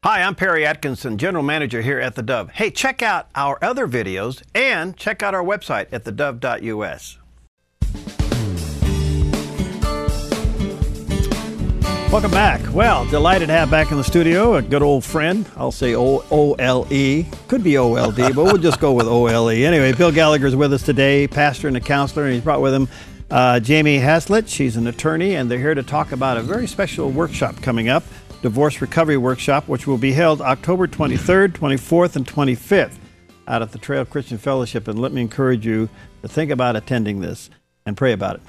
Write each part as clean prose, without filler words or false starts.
Hi, I'm Perry Atkinson, General Manager here at theDove. Hey, check out our other videos and check out our website at thedove.us. Welcome back. Well, delighted to have back in the studio a good old friend. I'll say O-L-E. Could be O-L-D, but we'll just go with O-L-E. Anyway, Bill Gallagher is with us today, pastor and a counselor, and he's brought with him Jaime Hazlett. She's an attorney, and they're here to talk about a very special workshop coming up, Divorce Recovery Workshop, which will be held October 23rd, 24th, and 25th out at the Trail Christian Fellowship. And let me encourage you to think about attending this and pray about it.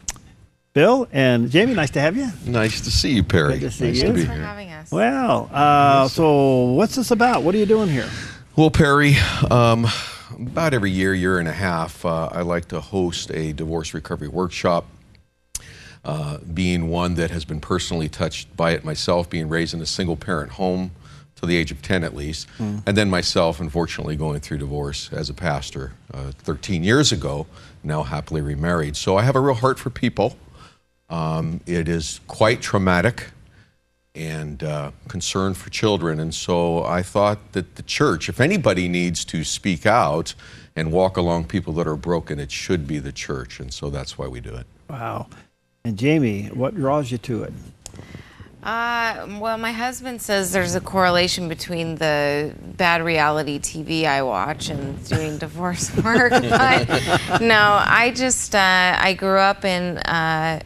Bill and Jamie, nice to have you. Nice to see you, Perry. Good to see you. Thanks for having us. Well, so what's this about? What are you doing here? Well, Perry, about every year and a half, I like to host a divorce recovery workshop. Being one that has been personally touched by it myself, being raised in a single-parent home to the age of 10 at least, and then myself, unfortunately, going through divorce as a pastor 13 years ago, now happily remarried. So I have a real heart for people. It is quite traumatic and concern for children, and so I thought that the church, if anybody needs to speak out and walk along people that are broken, it should be the church, and so that's why we do it. Wow. And Jamie, what draws you to it? Well, my husband says there's a correlation between the bad reality TV I watch and doing divorce work. But no, I grew up in a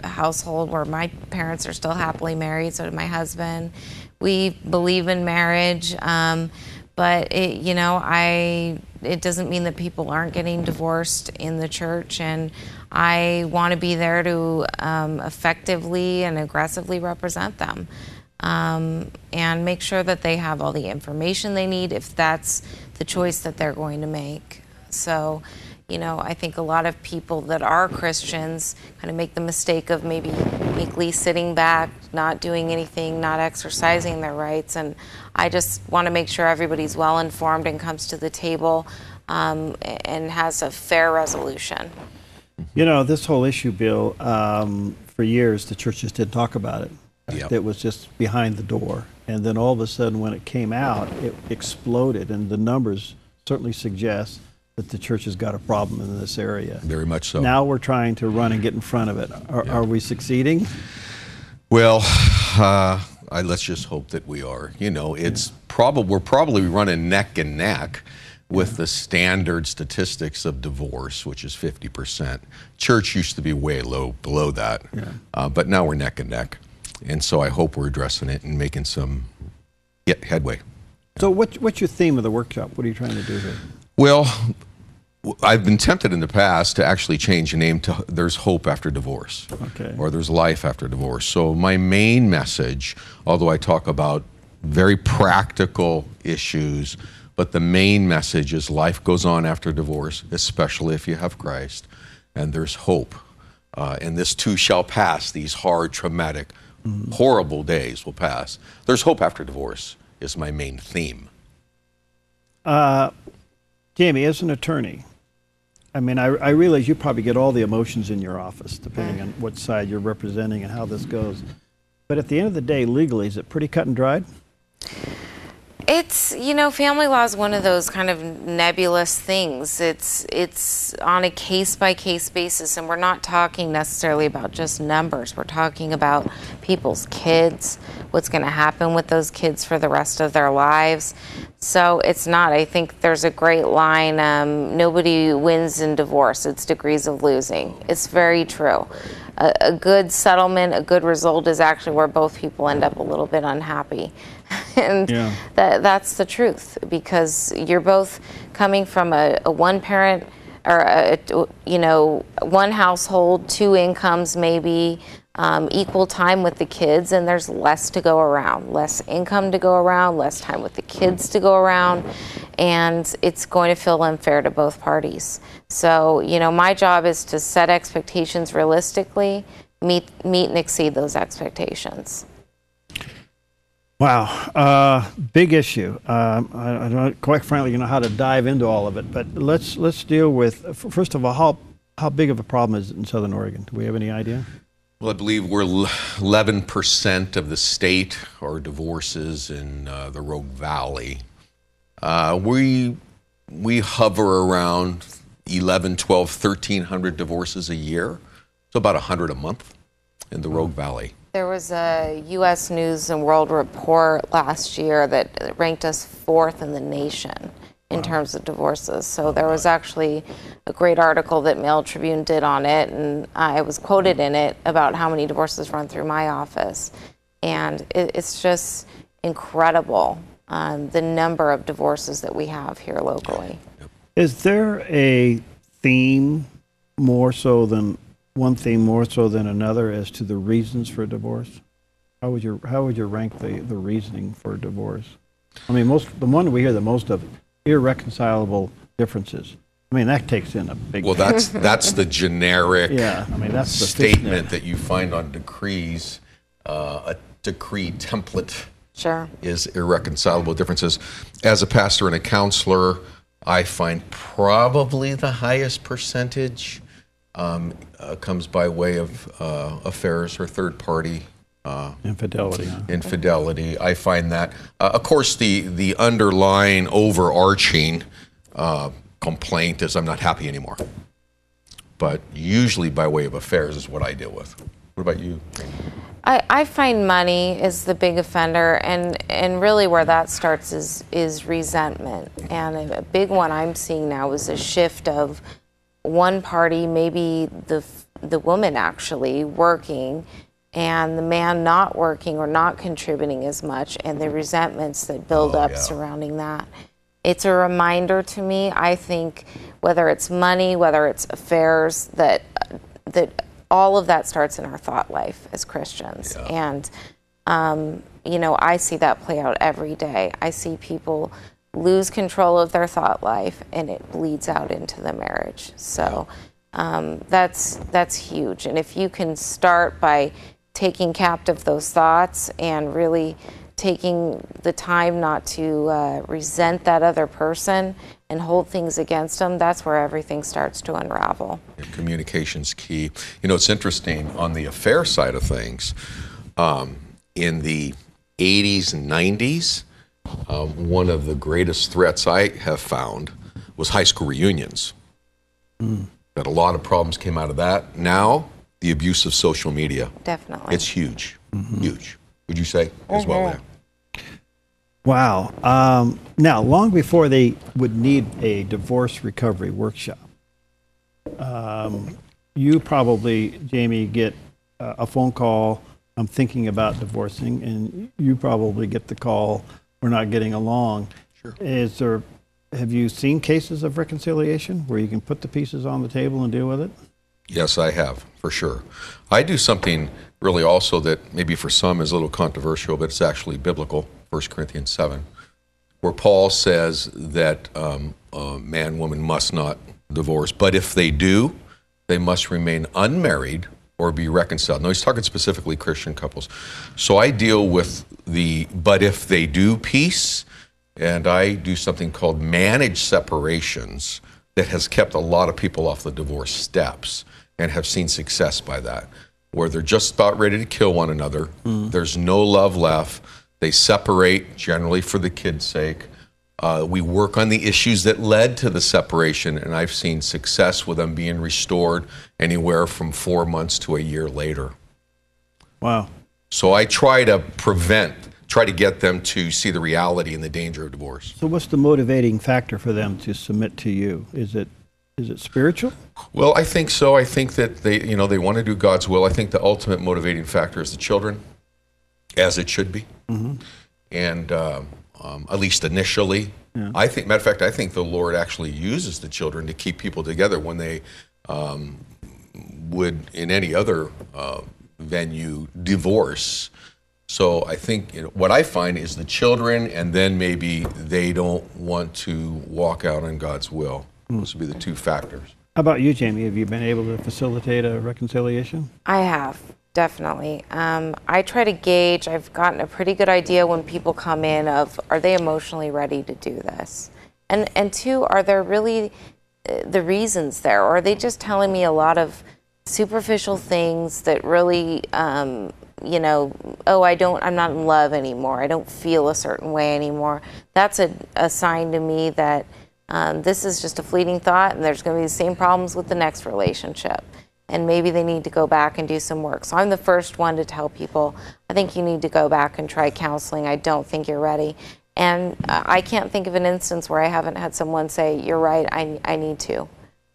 household where my parents are still happily married, so did my husband. We believe in marriage, but it doesn't mean that people aren't getting divorced in the church, and I want to be there to effectively and aggressively represent them and make sure that they have all the information they need if that's the choice that they're going to make. So, I think a lot of people that are Christians kind of make the mistake of maybe meekly sitting back, not doing anything, not exercising their rights, and I just want to make sure everybody's well informed and comes to the table and has a fair resolution. This whole issue, Bill, for years the church just didn't talk about it. Yep. It was just behind the door. And then all of a sudden when it came out, it exploded. And the numbers certainly suggest that the church has got a problem in this area. Very much so. Now we're trying to run and get in front of it. Are we succeeding? Well, let's just hope that we are. We're probably running neck and neck with the standard statistics of divorce, which is 50%. Church used to be way low below that, but now we're neck and neck. And so I hope we're addressing it and making some headway. So what's your theme of the workshop? What are you trying to do here? Well, I've been tempted in the past to actually change the name to There's Hope After Divorce, or There's Life After Divorce. So my main message, although I talk about very practical issues, but the main message is life goes on after divorce, especially if you have Christ, and there's hope. And this too shall pass. These hard, traumatic, horrible days will pass. There's hope after divorce is my main theme. Jamie, as an attorney, I mean, I realize you probably get all the emotions in your office, depending on what side you're representing and how this goes. But at the end of the day, legally, is it pretty cut and dried? It's, family law is one of those kind of nebulous things. It's on a case-by-case basis, and we're not talking necessarily about just numbers. We're talking about people's kids, what's going to happen with those kids for the rest of their lives. So it's not. I think there's a great line, nobody wins in divorce. It's degrees of losing. It's very true. A good settlement, a good result is actually where both people end up a little bit unhappy. And that's the truth, because you're both coming from a one-parent or one household, two incomes maybe, equal time with the kids, and there's less to go around, less income to go around, less time with the kids to go around, and it's going to feel unfair to both parties. So, my job is to set expectations realistically, meet and exceed those expectations. Wow, big issue. I don't quite frankly know how to dive into all of it, but let's deal with, first of all, how big of a problem is it in Southern Oregon? Do we have any idea? Well, I believe we're 11% of the state are divorces in the Rogue Valley. We hover around 11, 12, 1,300 divorces a year, so about 100 a month in the Rogue Valley. There was a U.S. News and World Report last year that ranked us 4th in the nation in terms of divorces. So there was actually a great article that Mail Tribune did on it, and I was quoted in it about how many divorces run through my office. And it's just incredible, the number of divorces that we have here locally. Is there a theme more so than one theme more so than another as to the reasons for divorce? How would you rank the reasoning for divorce? I mean, the one we hear the most of, irreconcilable differences. I mean, that takes in a big. Well, that's the generic that's the statement that you find on decrees. A decree template is irreconcilable differences. As a pastor and a counselor, I find probably the highest percentage comes by way of affairs or third-party infidelity. Infidelity. I find that, of course, the underlying overarching complaint is I'm not happy anymore. But usually by way of affairs is what I deal with. What about you? I find money is the big offender, and really where that starts is resentment. And a big one I'm seeing now is a shift of one party, maybe the woman actually working, and the man not working or not contributing as much, and the resentments that build up surrounding that. It's a reminder to me, I think, whether it's money, whether it's affairs, that all of that starts in our thought life as Christians. And, I see that play out every day. I see people lose control of their thought life, and it bleeds out into the marriage. So that's huge. And if you can start by taking captive those thoughts and really taking the time not to resent that other person and hold things against them, that's where everything starts to unravel. Communication's key. It's interesting on the affair side of things. In the 80s and 90s, one of the greatest threats I have found was high school reunions. That a lot of problems came out of that. Now, the abuse of social media. Definitely. It's huge. Huge. Would you say as well there? Wow. Now, long before they would need a divorce recovery workshop, you probably, Jamie, get a phone call, I'm thinking about divorcing, and you probably get the call, we're not getting along. Sure. Have you seen cases of reconciliation where you can put the pieces on the table and deal with it? Yes, I have, for sure. I do something really also that maybe for some is a little controversial, but it's actually biblical, 1 Corinthians 7, where Paul says that a man, woman must not divorce, but if they do, they must remain unmarried or be reconciled. Now, he's talking specifically Christian couples. So I deal with the but if they do piece, and I do something called managed separations that has kept a lot of people off the divorce steps and have seen success by that, where they're just about ready to kill one another. There's no love left. They separate, generally for the kid's sake. We work on the issues that led to the separation, and I've seen success with them being restored anywhere from 4 months to a year later. Wow. So I try to get them to see the reality and the danger of divorce. So what's the motivating factor for them to submit to you? Is it spiritual? Well, I think so. I think that they want to do God's will. I think the ultimate motivating factor is the children, as it should be. And at least initially, I think, matter of fact, I think the Lord actually uses the children to keep people together when they would, in any other venue, divorce. So I think what I find is the children, and then maybe they don't want to walk out on God's will. Those would be the two factors. How about you, Jamie? Have you been able to facilitate a reconciliation? I have, definitely. I try to gauge, I've gotten a pretty good idea when people come in of, are they emotionally ready to do this? And two, are there really the reasons there? Or are they just telling me a lot of superficial things that really, you know, oh, I'm not in love anymore. I don't feel a certain way anymore. That's a sign to me that this is just a fleeting thought, and there's going to be the same problems with the next relationship. And maybe they need to go back and do some work. So I'm the first one to tell people, I think you need to go back and try counseling. I don't think you're ready. And I can't think of an instance where I haven't had someone say, you're right, I need to.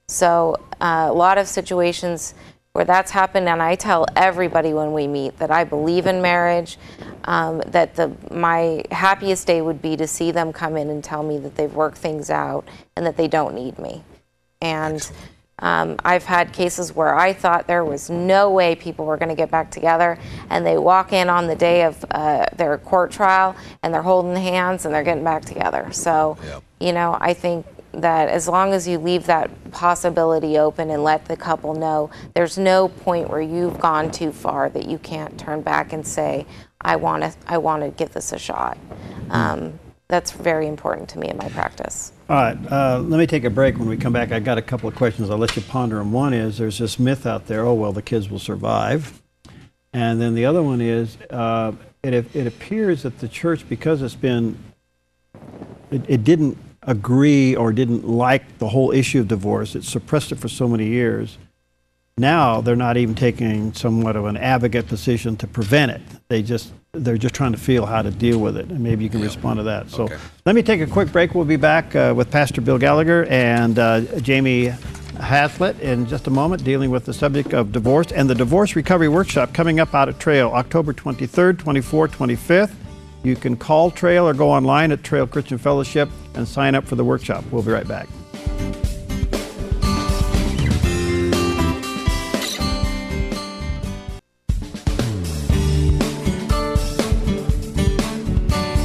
So a lot of situations where that's happened, and I tell everybody when we meet that I believe in marriage, that my happiest day would be to see them come in and tell me that they've worked things out and that they don't need me. And I've had cases where I thought there was no way people were going to get back together, and they walk in on the day of their court trial and they're holding hands and they're getting back together. So, you know, I think that as long as you leave that possibility open and let the couple know, there's no point where you've gone too far that you can't turn back and say, I want to give this a shot. That's very important to me in my practice. All right, let me take a break. When we come back, I've got a couple of questions. I'll let you ponder them. One is, there's this myth out there, oh, well, the kids will survive. And then the other one is, it appears that the church, because it's been, it didn't agree or didn't like the whole issue of divorce, it suppressed it for so many years. Now they're not even taking somewhat of an advocate position to prevent it. They're just trying to feel how to deal with it, and maybe you can respond to that. So let me take a quick break. We'll be back with Pastor Bill Gallagher and Jaime Hazlett in just a moment, dealing with the subject of divorce and the Divorce Recovery Workshop coming up out at Trail, October 23rd, 24th, 25th. You can call Trail or go online at Trail Christian Fellowship and sign up for the workshop. We'll be right back.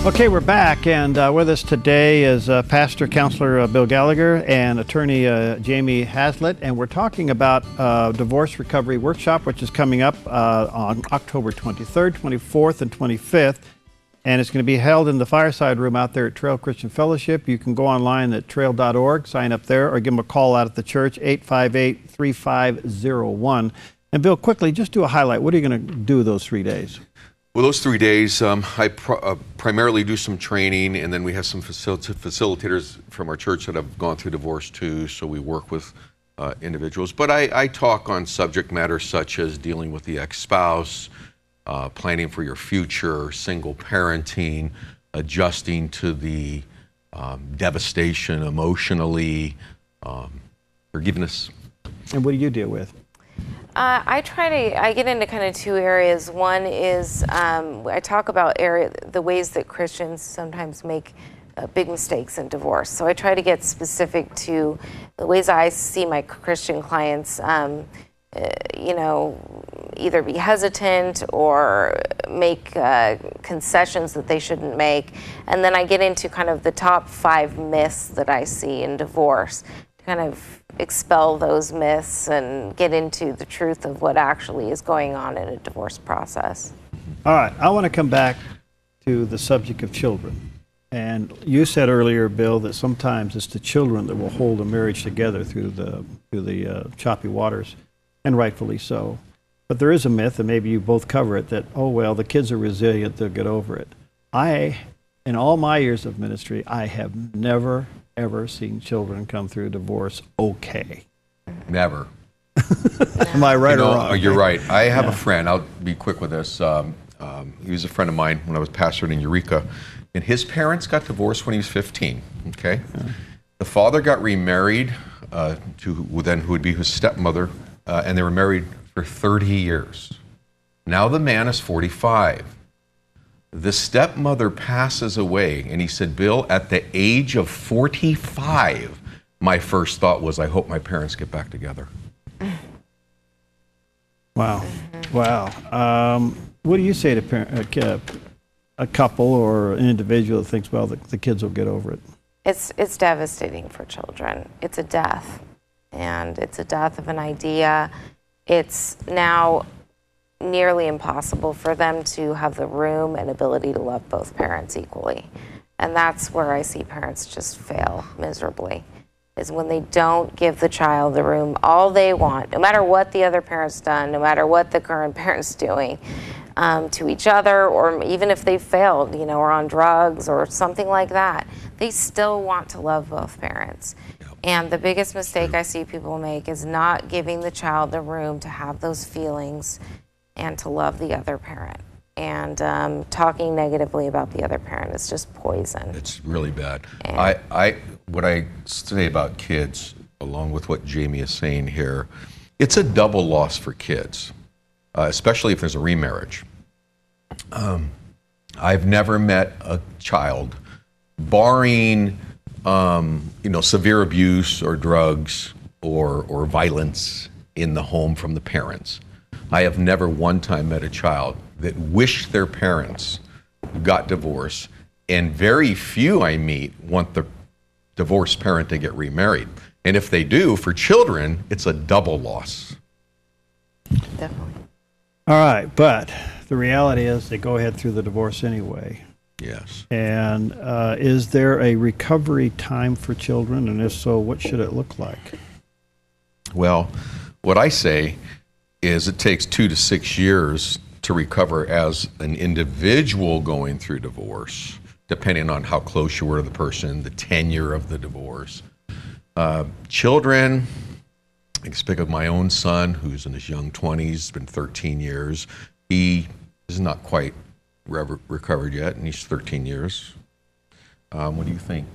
Okay, we're back, and with us today is Pastor Counselor Bill Gallagher and Attorney Jaime Hazlett, and we're talking about Divorce Recovery Workshop, which is coming up on October 23rd, 24th, and 25th, and it's going to be held in the Fireside Room out there at Trail Christian Fellowship. You can go online at trail.org, sign up there, or give them a call out at the church, 858-3501. And Bill, quickly, just do a highlight. What are you going to do those 3 days? Well, those 3 days, I primarily do some training, and then we have some facilitators from our church that have gone through divorce too, so we work with individuals. But I talk on subject matters such as dealing with the ex-spouse, planning for your future, single parenting, adjusting to the devastation emotionally, forgiveness. And what do you deal with? I get into kind of two areas. One is I talk about the ways that Christians sometimes make big mistakes in divorce. So I try to get specific to the ways I see my Christian clients, you know, either be hesitant or make concessions that they shouldn't make. And then I get into kind of the top 5 myths that I see in divorce, to kind of expel those myths and get into the truth of what actually is going on in a divorce process. All right, I want to come back to the subject of children. And you said earlier, Bill, that sometimes it's the children that will hold a marriage together through the choppy waters, and rightfully so. But there is a myth, and maybe you both cover it, that, oh, well, the kids are resilient, they'll get over it. In all my years of ministry, I have never, ever seen children come through divorce okay. Never. Am I right or wrong? You're right. I have a friend, I'll be quick with this. He was a friend of mine when I was pastoring in Eureka, and his parents got divorced when he was 15, okay? The father got remarried to who would be his stepmother, and they were married for 30 years. Now the man is 45. The stepmother passes away, and he said, Bill, at the age of 45, my first thought was, I hope my parents get back together. Wow. Wow. What do you say to a couple or an individual that thinks, well, the kids will get over it? It's devastating for children. It's a death, and it's a death of an idea. It's now nearly impossible for them to have the room and ability to love both parents equally. And that's where I see parents just fail miserably. is when they don't give the child the room all they want, no matter what the other parent's done, no matter what the current parent's doing to each other, or even if they failed, you know, or on drugs or something like that, they still want to love both parents. And the biggest mistake I see people make is not giving the child the room to have those feelings and to love the other parent. And talking negatively about the other parent is just poison. It's really bad. What I say about kids, along with what Jamie is saying here, it's a double loss for kids, especially if there's a remarriage. I've never met a child, barring severe abuse or drugs or violence in the home from the parents. I have never one time met a child that wished their parents got divorced, and very few I meet want the divorced parent to get remarried. And if they do, for children, it's a double loss. Definitely. All right, but the reality is they go ahead through the divorce anyway. Yes. And is there a recovery time for children? And if so, what should it look like? Well, what I say is it takes 2 to 6 years to recover as an individual going through divorce, depending on how close you were to the person, the tenure of the divorce. Children, I can speak of my own son, who's in his young 20s, it's been 13 years. He is not quite recovered yet, and he's 13 years. What do you think?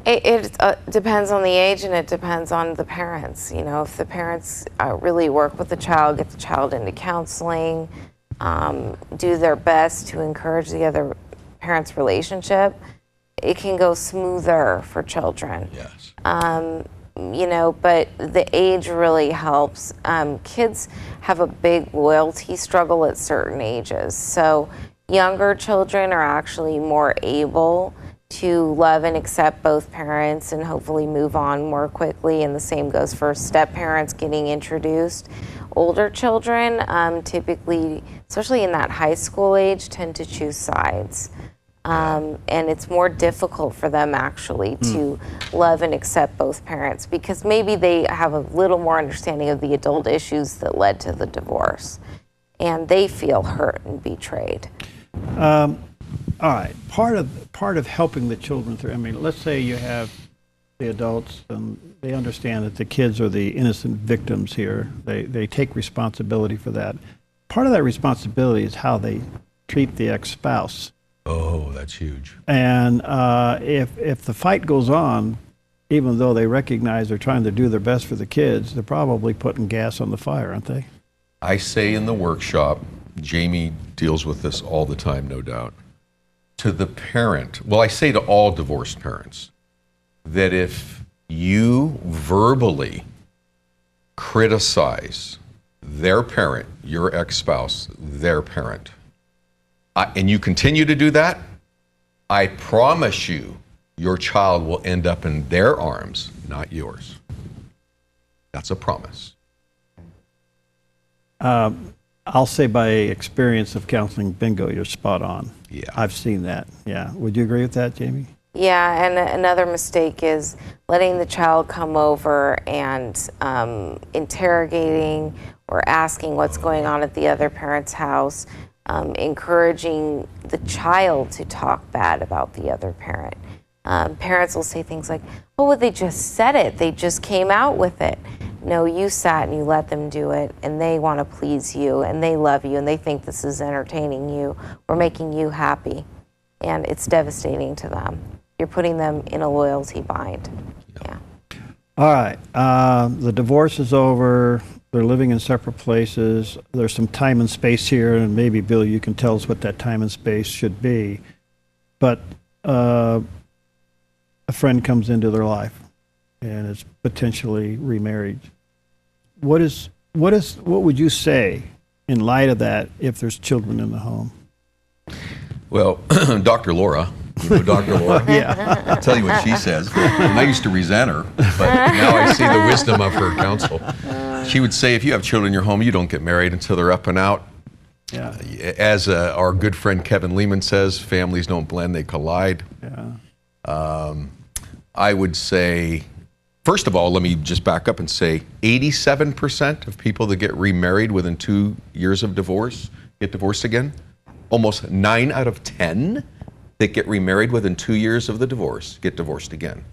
It depends on the age, and it depends on the parents. You know, if the parents really work with the child, get the child into counseling, do their best to encourage the other parent's relationship, it can go smoother for children. Yes. You know, but the age really helps. Kids have a big loyalty struggle at certain ages. So younger children are actually more able to love and accept both parents and hopefully move on more quickly. And the same goes for step parents getting introduced. Older children typically, especially in that high school age, tend to choose sides. And it's more difficult for them actually to love and accept both parents because maybe they have a little more understanding of the adult issues that led to the divorce, and they feel hurt and betrayed. All right, part of helping the children through, I mean, let's say you have the adults and they understand that the kids are the innocent victims here. They take responsibility for that. Part of that responsibility is how they treat the ex-spouse. Oh, that's huge. And if the fight goes on, even though they recognize they're trying to do their best for the kids, they're probably putting gas on the fire, aren't they? I say in the workshop, Jamie deals with this all the time, no doubt, to the parent, well, I say to all divorced parents, that if you verbally criticize their parent, your ex-spouse, their parent, and you continue to do that, I promise you, your child will end up in their arms, not yours. That's a promise. I'll say by experience of counseling, bingo, you're spot on. Yeah. I've seen that. Yeah. Would you agree with that, Jamie? Yeah, and another mistake is letting the child come over and interrogating or asking what's going on at the other parent's house, encouraging the child to talk bad about the other parent. Parents will say things like, oh, well, they just said it. They just came out with it. No, you sat and you let them do it, and they want to please you, and they love you, and they think this is entertaining you or making you happy, and it's devastating to them. You're putting them in a loyalty bind. Yeah. All right. The divorce is over. They're living in separate places. There's some time and space here, and maybe, Bill, you can tell us what that time and space should be. But a friend comes into their life, and is potentially remarried. What would you say in light of that if there's children in the home? Well, Dr. Laura, you know Dr. Laura? Yeah. I'll tell you what she says. And I used to resent her, but now I see the wisdom of her counsel. She would say, if you have children in your home, you don't get married until they're up and out. Yeah. As our good friend Kevin Lehman says, families don't blend, they collide. Yeah. I would say, first of all, let me just back up and say 87% of people that get remarried within 2 years of divorce get divorced again. Almost 9 out of 10 that get remarried within 2 years of the divorce get divorced again.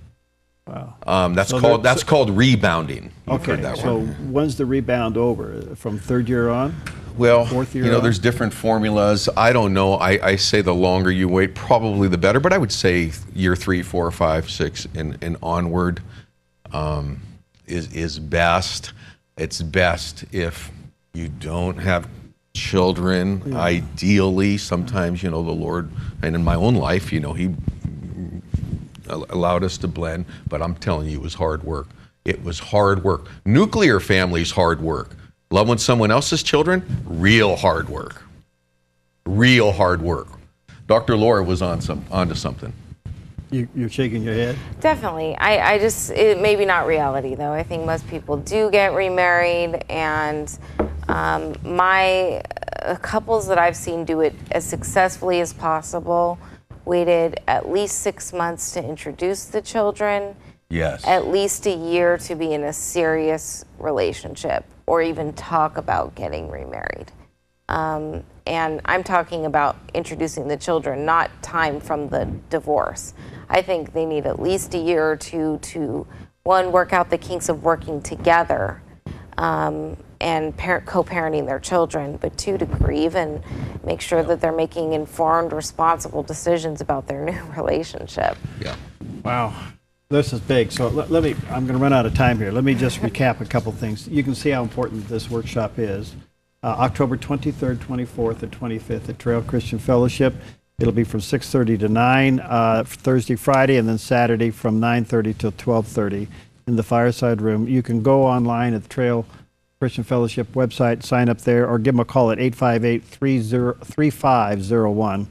Wow. That's called rebounding. You've okay, heard that so word. when's the rebound over? From third year on? Well, Fourth year you know, on? there's different formulas. I don't know. I say the longer you wait, probably the better. But I would say year 3, 4, 5, 6, and onward is best. It's best if you don't have children. Yeah. Ideally, sometimes, you know, the Lord, and in my own life, you know, He allowed us to blend. But I'm telling you, it was hard work. It was hard work. Nuclear families, hard work. Loving someone else's children, real hard work. Real hard work. Dr. Laura was onto something. You're shaking your head? Definitely. It maybe not reality though. I think most people do get remarried, and couples that I've seen do it as successfully as possible waited at least 6 months to introduce the children. Yes. At least a year to be in a serious relationship or even talk about getting remarried. And I'm talking about introducing the children, not time from the divorce. I think they need at least a year or two to, one, work out the kinks of working together and co-parenting their children, but two, to grieve and make sure that they're making informed, responsible decisions about their new relationship. Yeah. Wow. This is big. So I'm going to run out of time here. Let me just recap a couple things. You can see how important this workshop is. October 23rd, 24th, and 25th at Trail Christian Fellowship. It'll be from 6:30 to 9, Thursday, Friday, and then Saturday from 9:30 till 12:30 in the Fireside Room. You can go online at the Trail Christian Fellowship website, sign up there, or give them a call at 858-3501.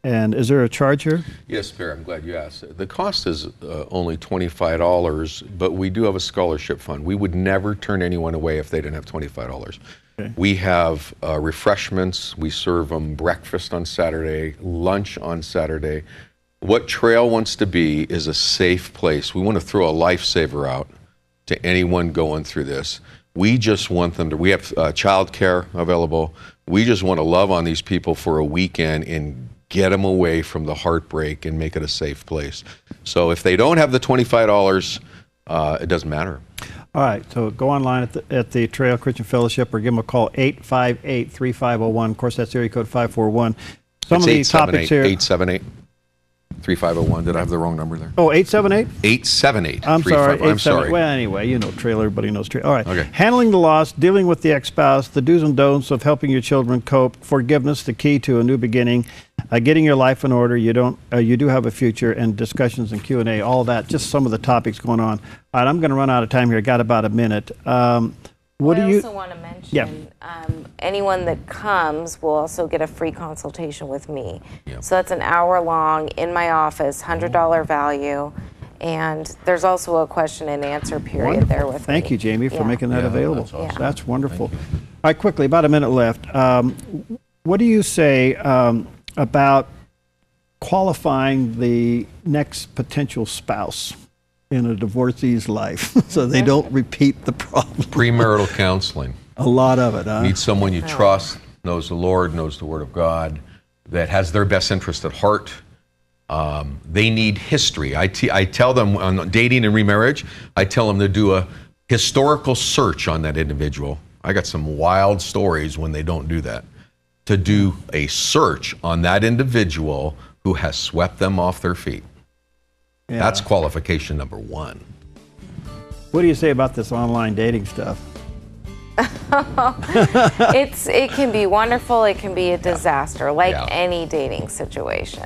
And is there a charge here? Yes, Bear, I'm glad you asked. The cost is only $25, but we do have a scholarship fund. We would never turn anyone away if they didn't have $25. Okay. We have refreshments. We serve them breakfast on Saturday, lunch on Saturday. What Trail wants to be is a safe place. We want to throw a lifesaver out to anyone going through this. We just want them to, we have child care available. We just want to love on these people for a weekend and get them away from the heartbreak and make it a safe place. So if they don't have the $25, it doesn't matter. All right, so go online at the Trail Christian Fellowship or give them a call, 858-3501. Of course, that's area code 541. Some of the topics here. 878-3501. Did I have the wrong number there? Oh, 878? 878. I'm sorry. I'm sorry. Well, anyway, you know Trail. Everybody knows Trail. All right. Okay. Handling the loss, dealing with the ex-spouse, the do's and don'ts of helping your children cope, forgiveness, the key to a new beginning, getting your life in order. You do have a future, and discussions and Q&A, all that. Just some of the topics going on. All right, I'm going to run out of time here. Got about a minute. I also want to mention, anyone that comes will also get a free consultation with me. Yep. So that's an hour long in my office, $100 value. And there's also a question and answer period there with me. Thank you, Jamie, for making that available. That's awesome. That's wonderful. All right, quickly, about a minute left. What do you say about qualifying the next potential spouse in a divorcee's life so they don't repeat the problem? Premarital counseling. A lot of it, huh? Need someone you trust, knows the Lord, knows the Word of God, that has their best interest at heart. They need history. I tell them on dating and remarriage, I tell them to do a historical search on that individual. I got some wild stories when they don't do that. To do a search on that individual who has swept them off their feet. Yeah. That's qualification number one. What do you say about this online dating stuff? It can be wonderful. It can be a disaster, like any dating situation.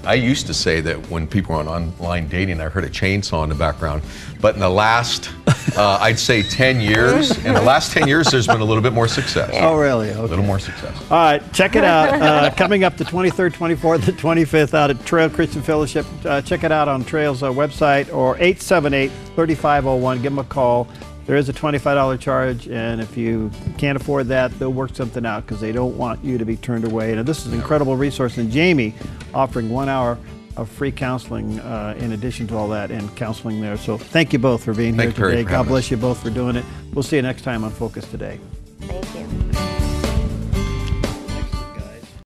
I used to say that when people were on online dating, I heard a chainsaw in the background. But in the last, I'd say 10 years, in the last 10 years, there's been a little bit more success. Oh, really? Okay. A little more success. All right, check it out. Coming up the 23rd, 24th, and 25th out at Trail Christian Fellowship. Check it out on Trail's website or 878-3501. Give them a call. There is a $25 charge, and if you can't afford that, they'll work something out because they don't want you to be turned away. Now, this is an incredible resource, and Jamie offering 1 hour of free counseling in addition to all that, and counseling there. So thank you both for being here Thank you, Perry, today. for God having bless us. you both for doing it. We'll see you next time on Focus Today.